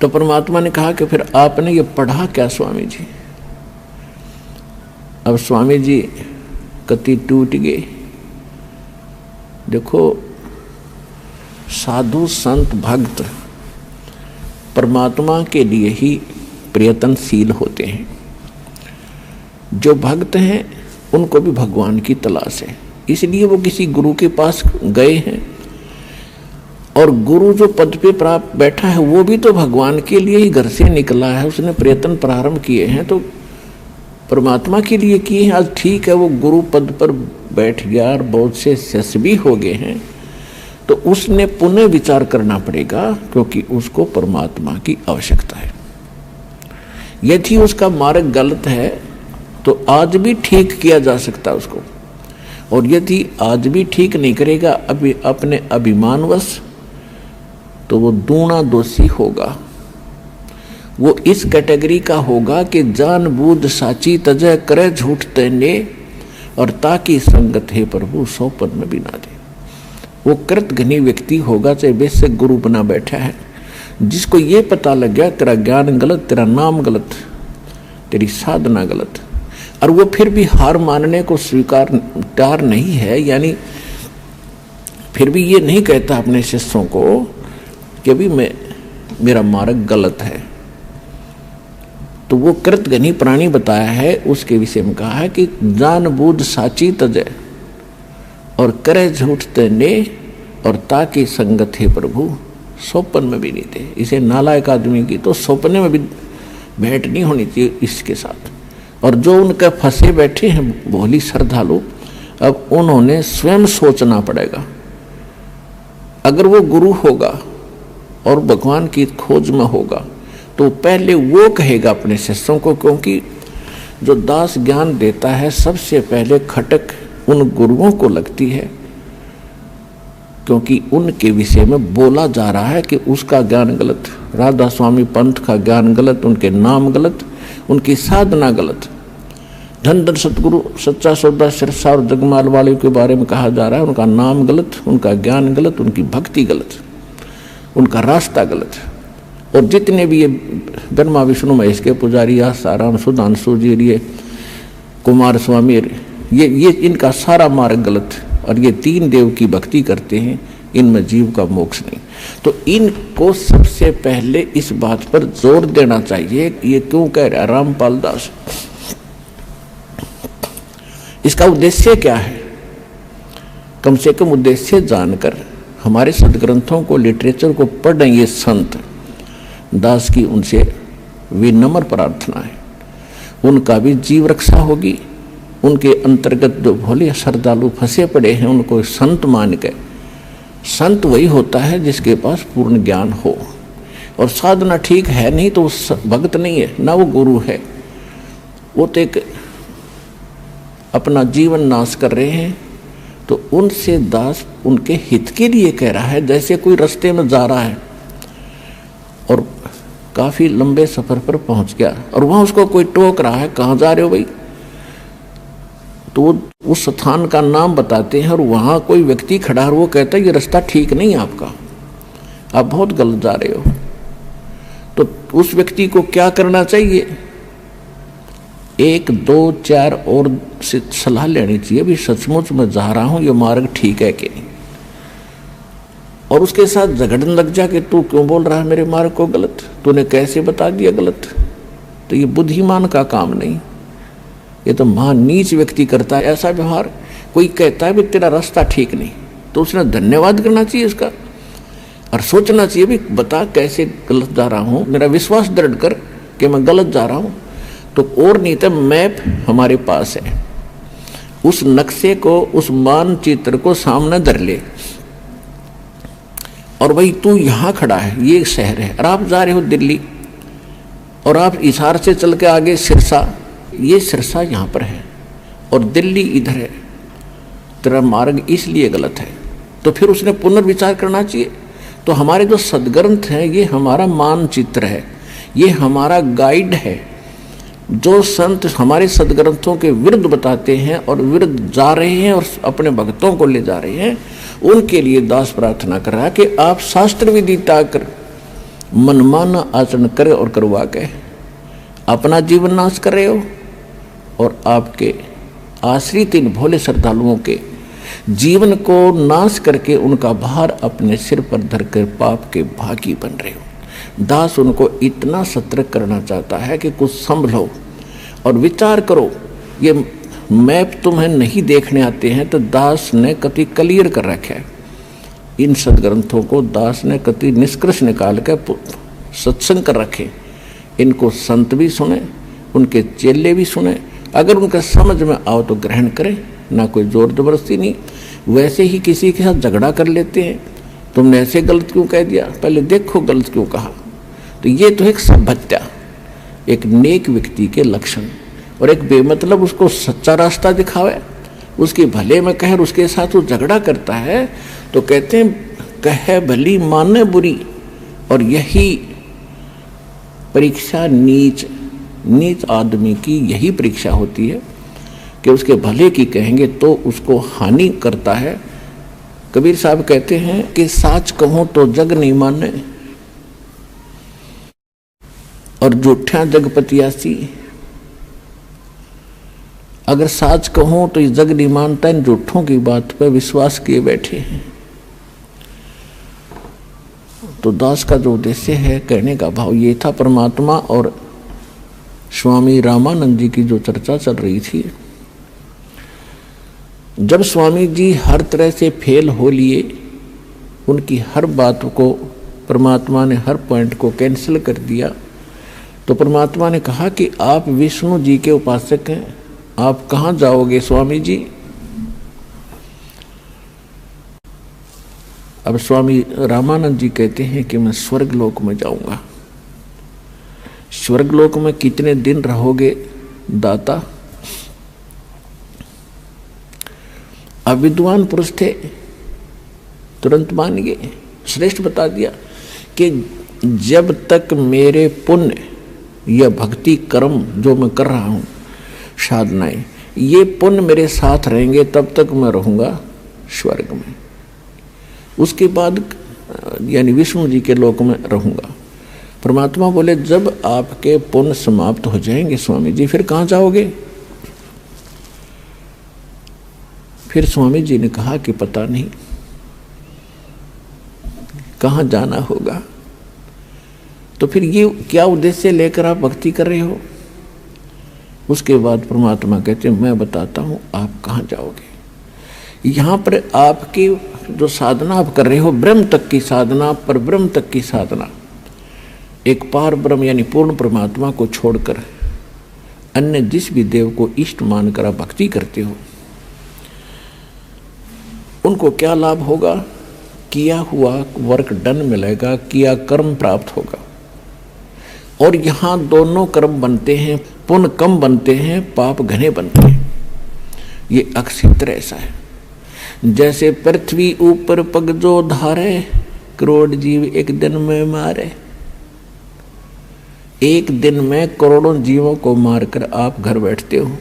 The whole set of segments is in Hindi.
तो परमात्मा ने कहा कि फिर आपने ये पढ़ा क्या स्वामी जी? अब स्वामी जी कति टूट गए। देखो, साधु संत भक्त परमात्मा के लिए ही प्रयत्नशील होते हैं। जो भक्त हैं उनको भी भगवान की तलाश है, इसलिए वो किसी गुरु के पास गए हैं। और गुरु जो पद पे प्राप्त बैठा है वो भी तो भगवान के लिए ही घर से निकला है, उसने प्रयत्न प्रारंभ किए हैं तो परमात्मा के लिए किए हैं। आज ठीक है वो गुरु पद पर बैठ गया और बहुत से यशस्वी हो गए हैं, तो उसने पुनः विचार करना पड़ेगा, क्योंकि उसको परमात्मा की आवश्यकता है। यदि उसका मार्ग गलत है तो आज भी ठीक किया जा सकता है उसको, और यदि आज भी ठीक नहीं करेगा अपने अभिमानवश, तो वो दूना दोषी होगा। वो इस कैटेगरी का होगा कि जानबूझ साची तजय करे झूठ तेने, और ताकि संगत है प्रभु सौपन में भी ना दे। वो कृतघ्नी व्यक्ति होगा, चाहे वैसे गुरु बना बैठा है, जिसको ये पता लग गया तेरा ज्ञान गलत, तेरा नाम गलत, तेरी साधना गलत, और वो फिर भी हार मानने को स्वीकार तैयार नहीं है, यानी फिर भी ये नहीं कहता अपने शिष्यों को कि अभी मेरा मार्ग गलत है, तो वो कृतघ्नी प्राणी बताया है। उसके विषय में कहा है कि जानबूझ साची तजय और करे झूठ तेने, और ताकि संगत है प्रभु सौपन में भी नहीं दे। इसे नालायक आदमी की तो सौपने में भी भेंट नहीं होनी चाहिए इसके साथ। और जो उनके फंसे बैठे हैं भोली श्रद्धालु, अब उन्होंने स्वयं सोचना पड़ेगा। अगर वो गुरु होगा और भगवान की खोज में होगा तो पहले वो कहेगा अपने शिष्यों को, क्योंकि जो दास ज्ञान देता है सबसे पहले खटक उन गुरुओं को लगती है, क्योंकि उनके विषय में बोला जा रहा है कि उसका ज्ञान गलत, राधा स्वामी पंथ का ज्ञान गलत, उनके नाम गलत, उनकी साधना गलत। धन धन सतगुरु सच्चा सौदा सिरसा और जगमाल वाले के बारे में कहा जा रहा है, उनका नाम गलत, उनका ज्ञान गलत, उनकी भक्ति गलत, उनका रास्ता गलत। और जितने भी ये ब्रह्मा विष्णु महेश के पुजारी, आसाराम सुधांशु जी, ये कुमार स्वामी, ये इनका सारा मार्ग गलत, और ये तीन देव की भक्ति करते हैं, इनमें जीव का मोक्ष नहीं। तो इनको सबसे पहले इस बात पर जोर देना चाहिए। ये क्यों कह रहा है रामपाल दास? इसका उद्देश्य क्या है? कम से कम उद्देश्य जानकर हमारे सदग्रंथों को, लिटरेचर को पढ़ें। ये संत दास की उनसे विनम्र प्रार्थना है, उनका भी जीव रक्षा होगी। उनके अंतर्गत जो भोले श्रद्धालु फंसे पड़े हैं उनको संत मान के, संत वही होता है जिसके पास पूर्ण ज्ञान हो, और साधना ठीक है नहीं तो भक्त नहीं है, ना वो गुरु है। वो तो एक अपना जीवन नाश कर रहे हैं। तो उनसे दास उनके हित के लिए कह रहा है। जैसे कोई रास्ते में जा रहा है और काफ़ी लंबे सफ़र पर पहुंच गया और वहाँ उसको कोई टोक रहा है, कहाँ जा रहे हो भाई? तो उस स्थान का नाम बताते हैं और वहाँ कोई व्यक्ति खड़ा है और वो कहता है ये रास्ता ठीक नहीं है आपका, आप बहुत गलत जा रहे हो। तो उस व्यक्ति को क्या करना चाहिए? 1, 2, 4 और से सलाह लेनी चाहिए, भी सचमुच मैं जा रहा हूँ, ये मार्ग ठीक है कि नहीं। और उसके साथ झगड़ने लग जा कि तू क्यों बोल रहा है मेरे मार्ग को गलत, तूने कैसे बता दिया गलत? तो ये बुद्धिमान का काम नहीं, ये तो महान नीच व्यक्ति करता है ऐसा व्यवहार। कोई कहता है भी तेरा रास्ता ठीक नहीं, तो उसने धन्यवाद करना चाहिए इसका और सोचना चाहिए भी बता कैसे गलत जा रहा हूँ, मेरा विश्वास दृढ़ कर कि मैं गलत जा रहा हूँ। तो और नहीं तो मैप हमारे पास है, उस नक्शे को, उस मानचित्र को सामने धर ले और भाई तू यहाँ खड़ा है, ये शहर है और आप जा रहे हो दिल्ली, और आप इशारे से चल के आगे सिरसा, ये सिरसा यहाँ पर है और दिल्ली इधर है, तेरा मार्ग इसलिए गलत है। तो फिर उसने पुनर्विचार करना चाहिए। तो हमारे जो सदग्रंथ हैं ये हमारा मानचित्र है, ये हमारा गाइड है। जो संत हमारे सदग्रंथों के विरुद्ध बताते हैं और विरुद्ध जा रहे हैं और अपने भक्तों को ले जा रहे हैं, उनके लिए दास प्रार्थना कर रहा है कि आप शास्त्र विदिता कर मनमाना आचरण करे और करवा के अपना जीवन नाश कर रहे हो और आपके आश्रित इन भोले श्रद्धालुओं के जीवन को नाश करके उनका भार अपने सिर पर धरकर पाप के भागी बन रहे हो। दास उनको इतना सतर्क करना चाहता है कि कुछ संभलो और विचार करो। ये मैप तुम्हें नहीं देखने आते हैं तो दास ने कति क्लियर कर रखा है। इन सदग्रंथों को दास ने कति निष्कर्ष निकाल कर सत्संग कर रखे। इनको संत भी सुने, उनके चेले भी सुने, अगर उनका समझ में आओ तो ग्रहण करें, ना कोई जोर जबरदस्ती नहीं। वैसे ही किसी के साथ झगड़ा कर लेते हैं, तुमने ऐसे गलत क्यों कह दिया, पहले देखो गलत क्यों कहा। तो ये तो एक सभ्यता, एक नेक व्यक्ति के लक्षण। और एक बेमतलब उसको सच्चा रास्ता दिखावे, उसके भले में कहे, उसके साथ वो झगड़ा करता है तो कहते हैं कहे भली माने बुरी। और यही परीक्षा नीच आदमी की यही परीक्षा होती है कि उसके भले की कहेंगे तो उसको हानि करता है। कबीर साहब कहते हैं कि साच कहूं तो जग नहीं माने और झूठा जगपतियासी। अगर साच कहूं तो ये जग नहीं मानता, इन झूठों की बात पर विश्वास किए बैठे हैं। तो दास का जो उद्देश्य है, कहने का भाव ये था, परमात्मा और स्वामी रामानंद जी की जो चर्चा चल रही थी, जब स्वामी जी हर तरह से फेल हो लिए, उनकी हर बात को परमात्मा ने हर पॉइंट को कैंसिल कर दिया, तो परमात्मा ने कहा कि आप विष्णु जी के उपासक हैं, आप कहाँ जाओगे स्वामी जी। अब स्वामी रामानंद जी कहते हैं कि मैं स्वर्ग लोक में जाऊंगा। स्वर्ग लोक में कितने दिन रहोगे दाता। अब विद्वान पुरुष थे, तुरंत मान गए, श्रेष्ठ बता दिया कि जब तक मेरे पुण्य या भक्ति कर्म जो मैं कर रहा हूँ, साधनाएं, ये पुण्य मेरे साथ रहेंगे तब तक मैं रहूँगा स्वर्ग में। उसके बाद यानी विष्णु जी के लोक में रहूँगा। परमात्मा बोले जब आपके पुण्य समाप्त हो जाएंगे स्वामी जी, फिर कहाँ जाओगे। फिर स्वामी जी ने कहा कि पता नहीं कहाँ जाना होगा। तो फिर ये क्या उद्देश्य लेकर आप भक्ति कर रहे हो। उसके बाद परमात्मा कहते हैं मैं बताता हूँ आप कहाँ जाओगे। यहाँ पर आपकी जो साधना आप कर रहे हो, ब्रह्म तक की साधना, पर ब्रह्म तक की साधना, एक पार ब्रह्म यानी पूर्ण परमात्मा को छोड़कर अन्य जिस भी देव को इष्ट मानकर आप भक्ति करते हो, उनको क्या लाभ होगा। किया हुआ वर्क डन मिलेगा, किया कर्म प्राप्त होगा। और यहाँ दोनों कर्म बनते हैं, पुण्य कम बनते हैं, पाप घने बनते हैं। ये अक्षित्र ऐसा है। जैसे पृथ्वी ऊपर पग जो धारे, करोड़ जीव एक दिन में मारे। एक दिन में करोड़ों जीवों को मारकर आप घर बैठते हो,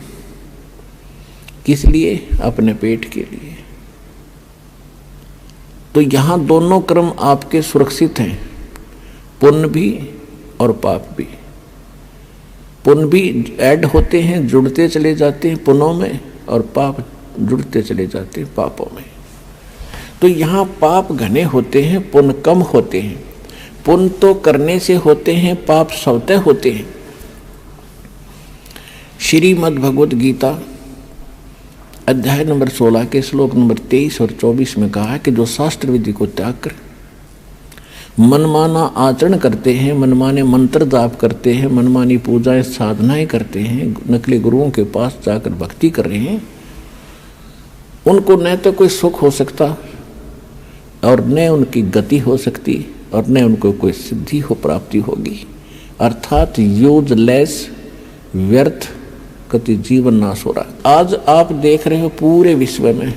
किस लिए, अपने पेट के लिए। तो यहाँ दोनों कर्म आपके सुरक्षित हैं, पुण्य भी और पाप भी। पुण्य भी ऐड होते हैं, जुड़ते चले जाते हैं पुण्यों में, और पाप जुड़ते चले जाते हैं पापों में। तो यहाँ पाप घने होते हैं, पुण्य कम होते हैं। पुण्य तो करने से होते हैं, पाप स्वतः होते हैं। श्रीमद् भगवत गीता अध्याय नंबर 16 के श्लोक नंबर 23 और 24 में कहा है कि जो शास्त्र विधि को त्याग कर मनमाना आचरण करते हैं, मनमाने मंत्र जाप करते हैं, मनमानी पूजाएं साधनाएं करते हैं, नकली गुरुओं के पास जाकर भक्ति कर रहे हैं, उनको न तो कोई सुख हो सकता और न उनकी गति हो सकती और न उनको कोई सिद्धि हो प्राप्ति होगी। अर्थात यूजलेस, व्यर्थ कति जीवन नाश हो रहा। आज आप देख रहे हो पूरे विश्व में,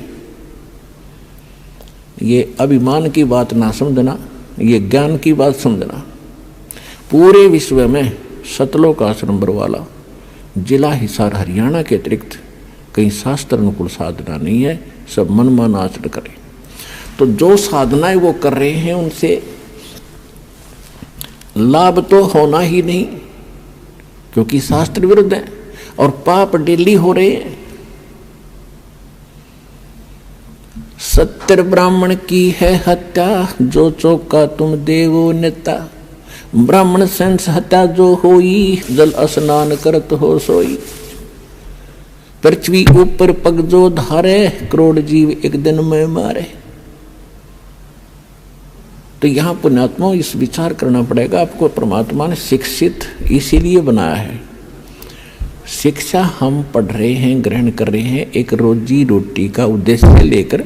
ये अभिमान की बात ना समझना, ये ज्ञान की बात समझना। पूरे विश्व में सतलोक आश्रम बरवाला जिला हिसार हरियाणा के अतिरिक्त कहीं शास्त्र अनुकूल साधना नहीं है, सब मनमान आचरण करें। तो जो साधनाएं वो कर रहे हैं उनसे लाभ तो होना ही नहीं, क्योंकि शास्त्र विरुद्ध है और पाप डेली हो रहे हैं। सत्तर ब्राह्मण की है हत्या, जो चौका तुम देवो नेता। ब्राह्मण सेंस हत्या जो होई, जल स्नान करत हो सोई। पृथ्वी ऊपर पग जो धारे, करोड़ जीव एक दिन में मारे। तो यहां पुण्यात्मा इस विचार करना पड़ेगा आपको, परमात्मा ने शिक्षित इसीलिए बनाया है। शिक्षा हम पढ़ रहे हैं, ग्रहण कर रहे हैं, एक रोजी रोटी का उद्देश्य लेकर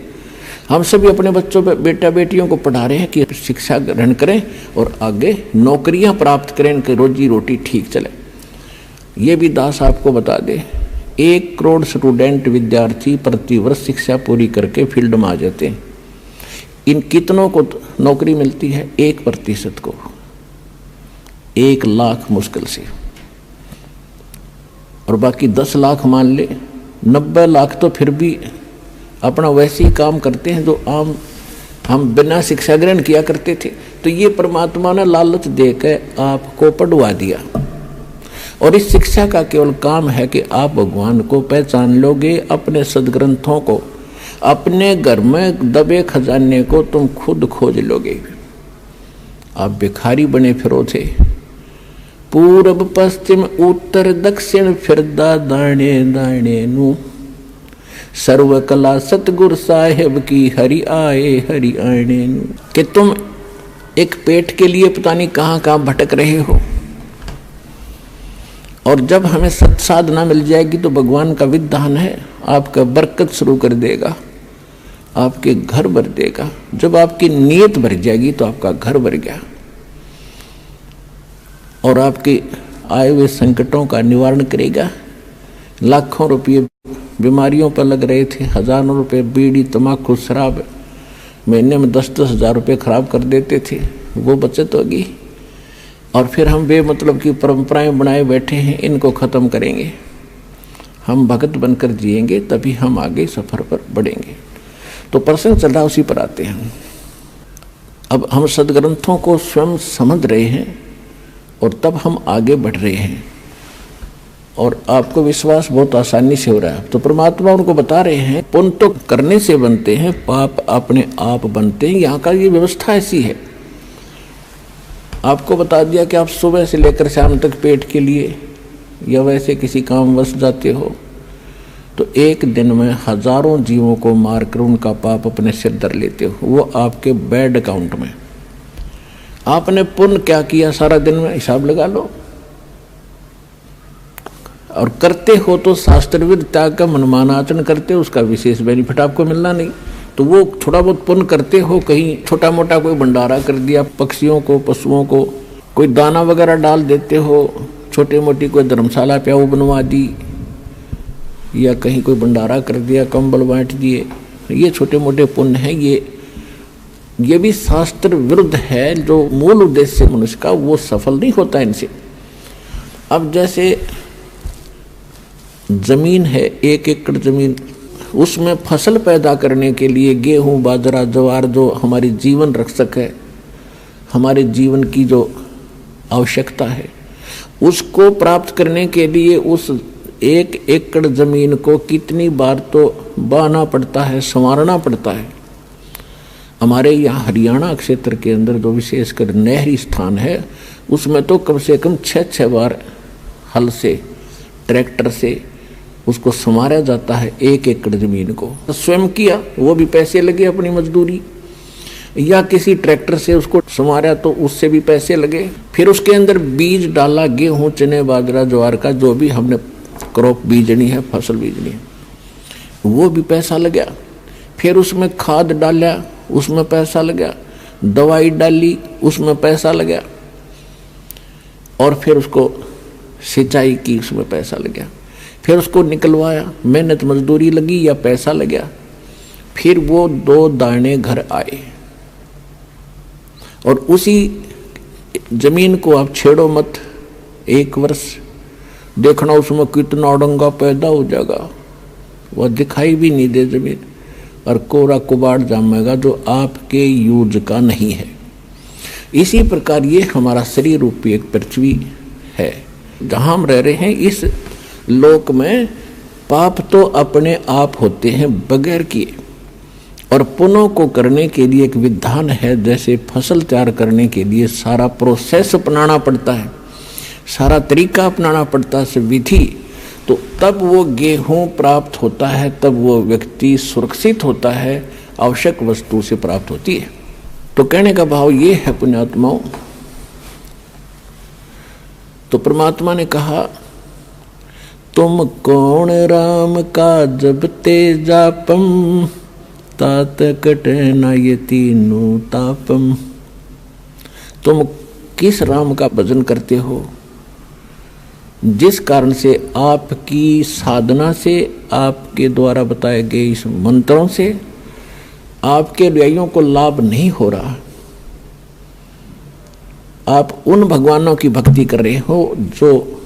हम सभी अपने बच्चों बेटा बेटियों को पढ़ा रहे हैं कि शिक्षा ग्रहण करें और आगे नौकरियां प्राप्त करें, इनकी रोजी रोटी ठीक चले। ये भी दास आपको बता दे, 1 करोड़ स्टूडेंट विद्यार्थी प्रतिवर्ष शिक्षा पूरी करके फील्ड में आ जाते हैं। इन कितनों को नौकरी मिलती है? 1% को। 1 लाख मुश्किल से, और बाकी 10 लाख मान ले, 90 लाख तो फिर भी अपना वैसे ही काम करते हैं जो आम हम बिना शिक्षा ग्रहण किया करते थे। तो ये परमात्मा ने लालच देकर आपको पढ़वा दिया, और इस शिक्षा का केवल काम है कि आप भगवान को पहचान लोगे। अपने सदग्रंथों को, अपने घर में दबे खजाने को तुम खुद खोज लोगे। आप भिखारी बने फिरो थे, पूर्व पश्चिम उत्तर दक्षिण फिरदा दाणे दाणे नू। सर्व कला सतगुरु साहेब की, हरि आए हरि आने नू। कि तुम एक पेट के लिए पता नहीं कहाँ कहाँ भटक रहे हो, और जब हमें सत साधना मिल जाएगी तो भगवान का विधान है आपका बरकत शुरू कर देगा, आपके घर भर देगा। जब आपकी नीयत भर जाएगी तो आपका घर भर गया, और आपके आए हुए संकटों का निवारण करेगा। लाखों रुपये बीमारियों पर लग रहे थे, हजारों रुपये बीड़ी तम्बाकू शराब, महीने में 10-10 हज़ार रुपये खराब कर देते थे, वो बचत होगी। और फिर हम बेमतलब की परंपराएं बनाए बैठे हैं, इनको ख़त्म करेंगे। हम भगत बनकर जिएंगे, तभी हम आगे सफ़र पर बढ़ेंगे। तो प्रसंग चल रहा, उसी पर आते हैं। अब हम सदग्रंथों को स्वयं समझ रहे हैं और तब हम आगे बढ़ रहे हैं, और आपको विश्वास बहुत आसानी से हो रहा है। तो परमात्मा उनको बता रहे हैं, पुण्य तो करने से बनते हैं, पाप अपने आप बनते हैं। यहाँ का ये व्यवस्था ऐसी है। आपको बता दिया कि आप सुबह से लेकर शाम तक पेट के लिए या वैसे किसी कामवश जाते हो, तो एक दिन में हजारों जीवों को मारकर उनका पाप अपने सिर धर लेते हो, वो आपके बैड अकाउंट में। आपने पुण्य क्या किया सारा दिन में हिसाब लगा लो, और करते हो तो शास्त्रविद त्याग का मनमाना आचरण करते हो, उसका विशेष बेनिफिट आपको मिलना नहीं। तो वो थोड़ा बहुत पुण्य करते हो, कहीं छोटा मोटा कोई भंडारा कर दिया, पक्षियों को पशुओं को कोई दाना वगैरह डाल देते हो, छोटी मोटी कोई धर्मशाला प्याऊ बनवा दी, या कहीं कोई भंडारा कर दिया, कंबल बांट दिए, ये छोटे मोटे पुण्य हैं। ये भी शास्त्र विरुद्ध है। जो मूल उद्देश्य मनुष्य का वो सफल नहीं होता इनसे। अब जैसे जमीन है, 1 एकड़ जमीन, उसमें फसल पैदा करने के लिए गेहूं बाजरा ज्वार, जो हमारी जीवन रक्षक है, हमारे जीवन की जो आवश्यकता है, उसको प्राप्त करने के लिए उस 1 एकड़ जमीन को कितनी बार तो बाना पड़ता है, संवारना पड़ता है। हमारे यहाँ हरियाणा क्षेत्र के अंदर जो विशेषकर नहरी स्थान है, उसमें तो कम से कम 6-6 बार हल से, ट्रैक्टर से उसको संवारा जाता है। 1 एकड़ जमीन को स्वयं किया, वो भी पैसे लगे अपनी मजदूरी, या किसी ट्रैक्टर से उसको संवारा तो उससे भी पैसे लगे। फिर उसके अंदर बीज डाला, गेहूं चने बाजरा ज्वार का, जो भी हमने क्रॉप बीजनी है, फसल बीजनी है, वो भी पैसा लगा। फिर उसमें खाद डाला, उसमें पैसा लगा, दवाई डाली, उसमें पैसा लगा, और फिर उसको सिंचाई की, उसमें पैसा लगा। फिर उसको निकलवाया, मेहनत मजदूरी लगी या पैसा लगा। फिर वो 2 दाने घर आए, और उसी जमीन को आप छेड़ो मत। 1 वर्ष देखना उसमें कितना अड़ंगा पैदा हो जाएगा, वह दिखाई भी नहीं दे जमीन, और कोरा कुबाड़ जामेगा जो आपके यूज का नहीं है। इसी प्रकार ये हमारा शरीर रूपी एक पृथ्वी है जहाँ हम रह रहे हैं। इस लोक में पाप तो अपने आप होते हैं बगैर किए, और पुण्यों को करने के लिए एक विधान है। जैसे फसल तैयार करने के लिए सारा प्रोसेस अपनाना पड़ता है, सारा तरीका अपनाना पड़ता है, विधि, तो तब वो गेहूं प्राप्त होता है, तब वो व्यक्ति सुरक्षित होता है, आवश्यक वस्तु से प्राप्त होती है। तो कहने का भाव ये है पुण्यात्माओं, तो परमात्मा ने कहा तुम कौन राम का जब ते जापम तात कटे न ये तीनों तापम। तुम किस राम का भजन करते हो जिस कारण से आपकी साधना से, आपके द्वारा बताए गए इस मंत्रों से आपके अनुयायियों को लाभ नहीं हो रहा। आप उन भगवानों की भक्ति कर रहे हो जो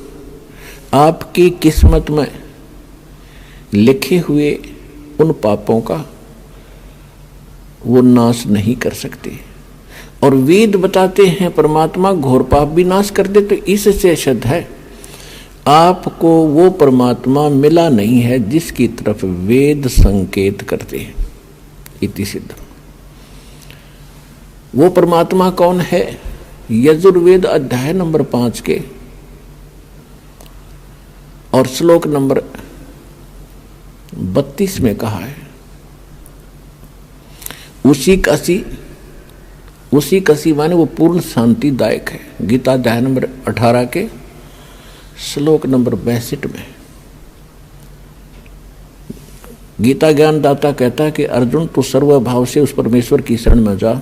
आपकी किस्मत में लिखे हुए उन पापों का वो नाश नहीं कर सकते। और वेद बताते हैं परमात्मा घोर पाप भी नाश कर दे। तो इससे सिद्ध है आपको वो परमात्मा मिला नहीं है जिसकी तरफ वेद संकेत करते हैं। इति सिद्ध। वो परमात्मा कौन है? यजुर्वेद अध्याय नंबर 5 के और श्लोक नंबर 32 में कहा है, उसी कसी माने वो पूर्ण शांतिदायक है। गीता अध्याय नंबर 18 के श्लोक नंबर 62 में गीता ज्ञानदाता कहता है कि अर्जुन तू सर्वभाव से उस परमेश्वर की शरण में जा,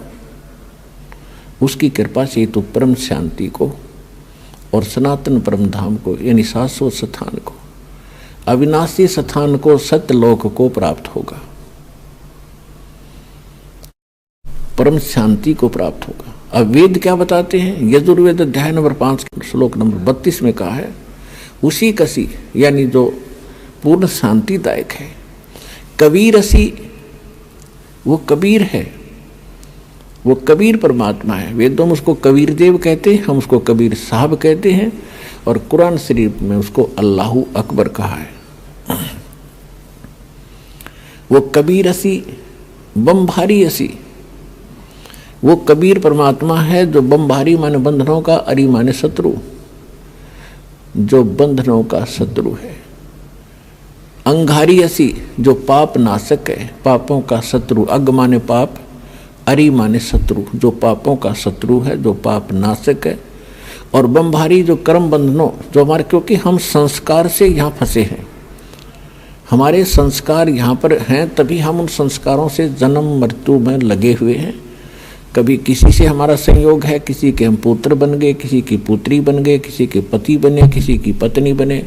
उसकी कृपा से तू परम शांति को और सनातन परम धाम को यानी शाश्वत स्थान को, अविनाशी स्थान को, सत्यलोक को प्राप्त होगा, परम शांति को प्राप्त होगा। अब वेद क्या बताते हैं? यजुर्वेद अध्याय नंबर 5 श्लोक नंबर 32 में कहा है उसी कसी यानी जो पूर्ण शांतिदायक है। कबीर असी वो कबीर है, वो कबीर परमात्मा है। वेदों में उसको कबीर देव कहते हैं, हम उसको कबीर साहब कहते हैं, और कुरान शरीफ में उसको अल्लाहु अकबर कहा है। वो कबीर असी बमभारी असी, वो कबीर परमात्मा है जो बमभारी माने बंधनों का, अरी माने शत्रु, जो बंधनों का शत्रु है। अंगारी असी जो पाप नाशक है, पापों का शत्रु। अग माने पाप, अरि माने शत्रु, जो पापों का शत्रु है, जो पाप नाशक है। और बमभारी जो कर्म बंधनों, जो हमारे, क्योंकि हम संस्कार से यहाँ फंसे हैं, हमारे संस्कार यहाँ पर हैं, तभी हम उन संस्कारों से जन्म मृत्यु में लगे हुए हैं। कभी किसी से हमारा संयोग है, किसी के हम पुत्र बन गए, किसी की पुत्री बन गए, किसी के पति बने, किसी की पत्नी बने।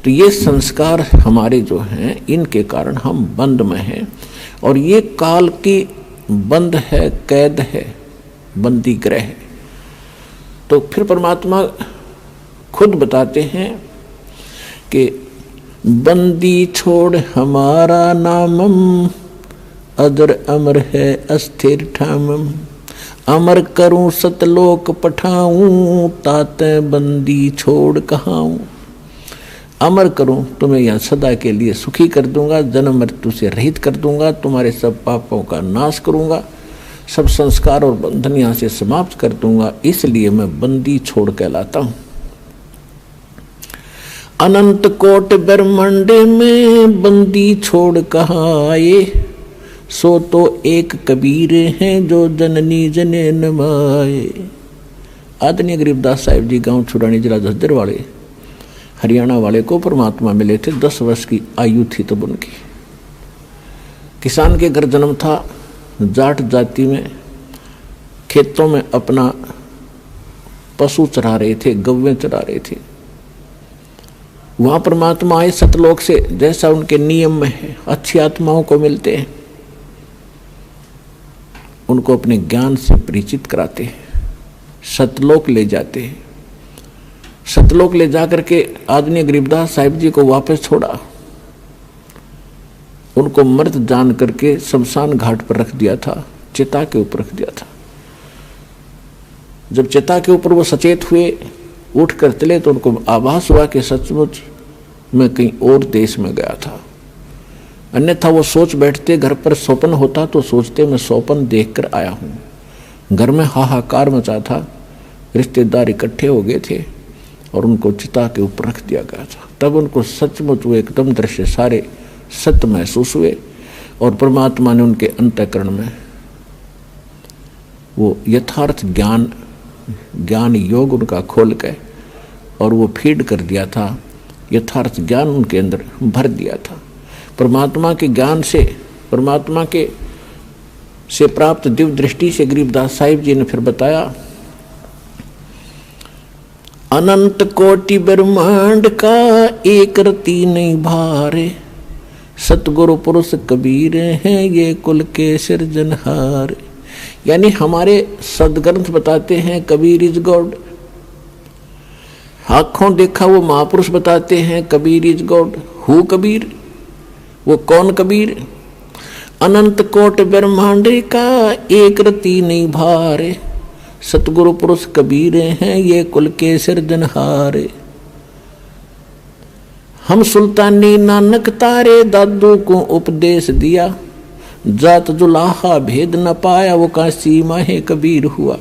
तो ये संस्कार हमारे जो हैं, इनके कारण हम बंद में हैं, और ये काल की बंद है, कैद है, बंदी ग्रह है। तो फिर परमात्मा खुद बताते हैं कि बंदी छोड़ हमारा नामम, अदर अमर है अस्थिर ठामम। अमर करूं सतलोक पठाऊं, ताते बंदी छोड़ कहाऊं। अमर करूं, तुम्हें यहाँ सदा के लिए सुखी कर दूंगा, जन्म मृत्यु से रहित कर दूंगा, तुम्हारे सब पापों का नाश करूंगा, सब संस्कार और बंधन यहाँ से समाप्त कर दूंगा, इसलिए मैं बंदी छोड़ कहलाता हूं। अनंत कोट ब्रह्मांड में बंदी छोड़ कहाँ आए, सो तो एक कबीर हैं जो जननी जने नमाए। आदरणीय गरीबदास साहिब जी गांव छुड़ानी जिला झज्जर वाले हरियाणा वाले को परमात्मा मिले थे। 10 वर्ष की आयु थी तब उनकी। किसान के घर जन्म था, जाट जाति में, खेतों में अपना पशु चरा रहे थे, गव्वें चरा रहे थे। वहां परमात्मा आए सतलोक से, जैसा उनके नियम में है, अच्छी आत्माओं को मिलते हैं, उनको अपने ज्ञान से परिचित कराते हैं, सतलोक ले जाते हैं। सतलोक ले जाकर के आदरणीय गरीबदास साहिब जी को वापस छोड़ा, उनको मृत जान करके शमशान घाट पर रख दिया था, चिता के ऊपर रख दिया था। जब चिता के ऊपर वो सचेत हुए, उठ कर चले, तो उनको आभास हुआ कि सचमुच मैं कहीं और देश में गया था। अन्यथा वो सोच बैठते, घर पर स्वप्न होता तो सोचते मैं स्वप्न देखकर आया हूँ। घर में हाहाकार मचा था, रिश्तेदार इकट्ठे हो गए थे और उनको चिता के ऊपर रख दिया गया था। तब उनको सचमुच वो एकदम दृश्य सारे सत्य महसूस हुए और परमात्मा ने उनके अंतःकरण में वो यथार्थ ज्ञान योग उनका खोल के और वो फीड कर दिया था, यथार्थ ज्ञान उनके अंदर भर दिया था। परमात्मा के ज्ञान से, परमात्मा के से प्राप्त दिव्य दृष्टि से गरीबदास साहिब जी ने फिर बताया, अनंत कोटि ब्रह्मांड का एक रति नहीं भारे, सतगुरु पुरुष कबीर हैं ये कुल के सिरजनहार। यानी हमारे सदग्रंथ बताते हैं कबीर इज गॉड, आंखों देखा वो महापुरुष बताते हैं Kabir is God. Who Kabir, वो कौन कबीर? अनंत कोट ब्रह्मांड का एक रति नहीं भारे, सतगुरु पुरुष कबीर हैं ये कुल के सिरजनहार। हम सुल्तानी नानक तारे दादू को उपदेश दिया, जात जुलाहा भेद न पाया वो काशी माहे कबीर हुआ।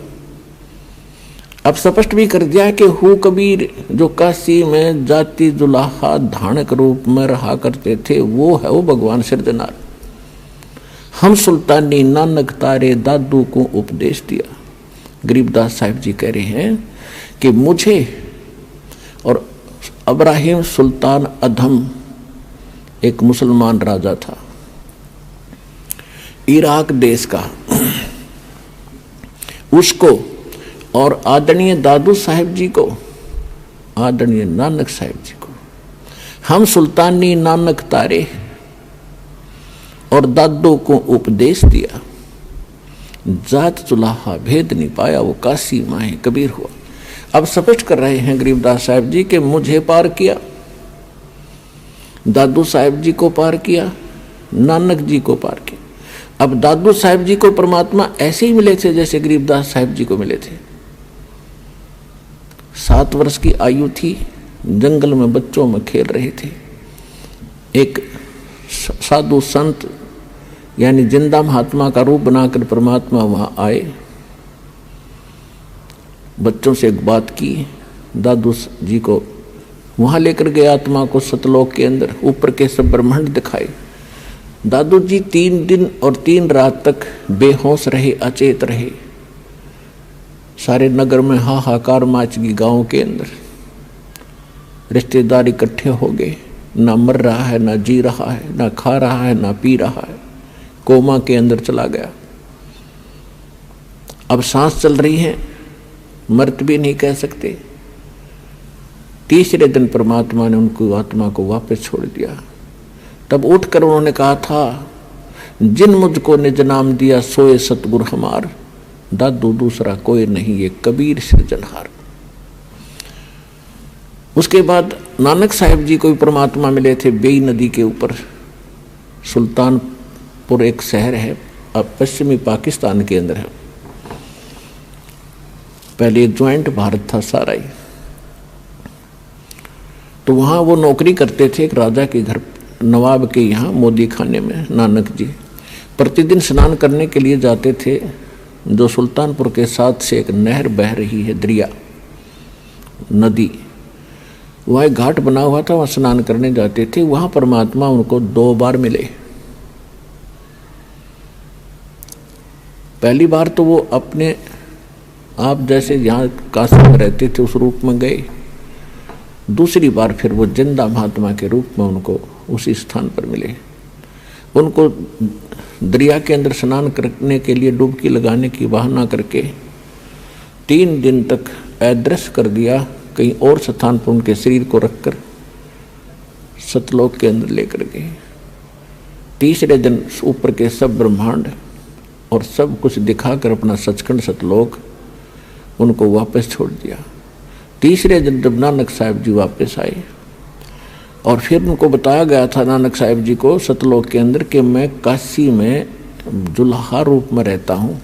अब स्पष्ट भी कर दिया कि हु कबीर, जो काशी में जाति जुलाहा धानक रूप में रहा करते थे, वो है वो भगवान सिरजनार। हम सुल्तानी नानक तारे दादू को उपदेश दिया। गरीबदास साहिब जी कह रहे हैं कि मुझे और इब्राहिम सुल्तान अधम एक मुसलमान राजा था इराक देश का, उसको और आदरणीय दादू साहिब जी को, आदरणीय नानक साहिब जी को हम सुल्तानी नानक तारे और दादू को उपदेश दिया, जात चुलाहा भेद नहीं पाया वो काशी माहे कबीर हुआ। अब स्पष्ट कर रहे हैं गरीबदास साहिब जी कि मुझे पार किया, दादू साहिब जी को पार किया, नानक जी को पार किया। अब दादू साहिब जी को परमात्मा ऐसे ही मिले थे जैसे गरीबदास साहिब जी को मिले थे। 7 वर्ष की आयु थी, जंगल में बच्चों में खेल रहे थे। एक साधु संत यानी जिंदा महात्मा का रूप बनाकर परमात्मा वहां आए, बच्चों से एक बात की, दादू जी को वहां लेकर गए, आत्मा को सतलोक के अंदर ऊपर के सब ब्रह्मांड दिखाए। दादू जी 3 दिन और 3 रात तक बेहोश रहे, अचेत रहे। सारे नगर में हाहाकार माच गई, गांव के अंदर रिश्तेदार इकट्ठे हो गए, ना मर रहा है, ना जी रहा है, ना खा रहा है, ना पी रहा है, कोमा के अंदर चला गया। अब सांस चल रही है, मर्त भी नहीं कह सकते। तीसरे दिन परमात्मा ने उनको आत्मा को वापस छोड़ दिया। तब उठकर उन्होंने कहा था, जिन मुझको निज नाम दिया सोए सतगुरु हमार, दादू दूसरा कोई नहीं ये कबीर सिरजनहार। उसके बाद नानक साहिब जी को भी परमात्मा मिले थे बेई नदी के ऊपर। सुल्तानपुर एक शहर है, अब पश्चिमी पाकिस्तान के अंदर है। पहले ज्वाइंट भारत था सारा ही। तो वहाँ वो नौकरी करते थे एक राजा के घर, नवाब के यहाँ मोदी खाने में। नानक जी प्रतिदिन स्नान करने के लिए जाते थे। जो सुल्तानपुर के साथ से एक नहर बह रही है, दरिया नदी, वहाँ एक घाट बना हुआ था, वहाँ स्नान करने जाते थे। वहाँ परमात्मा उनको 2 बार मिले। पहली बार तो वो अपने आप जैसे यहाँ काशी में रहते थे उस रूप में गए। दूसरी बार फिर वो जिंदा महात्मा के रूप में उनको उसी स्थान पर मिले। उनको दरिया के अंदर स्नान करने के लिए डुबकी लगाने की बहाना करके 3 दिन तक अदृश्य कर दिया। कहीं और स्थान पर उनके शरीर को रखकर सतलोक के अंदर लेकर गए। तीसरे दिन ऊपर के सब ब्रह्मांड और सब कुछ दिखाकर अपना सचखंड सतलोक उनको वापस छोड़ दिया। तीसरे दिन जब नानक साहिब जी वापस आए और फिर उनको बताया गया था नानक साहिब जी को सतलोक के अंदर कि मैं काशी में जुल्हा रूप में रहता हूँ,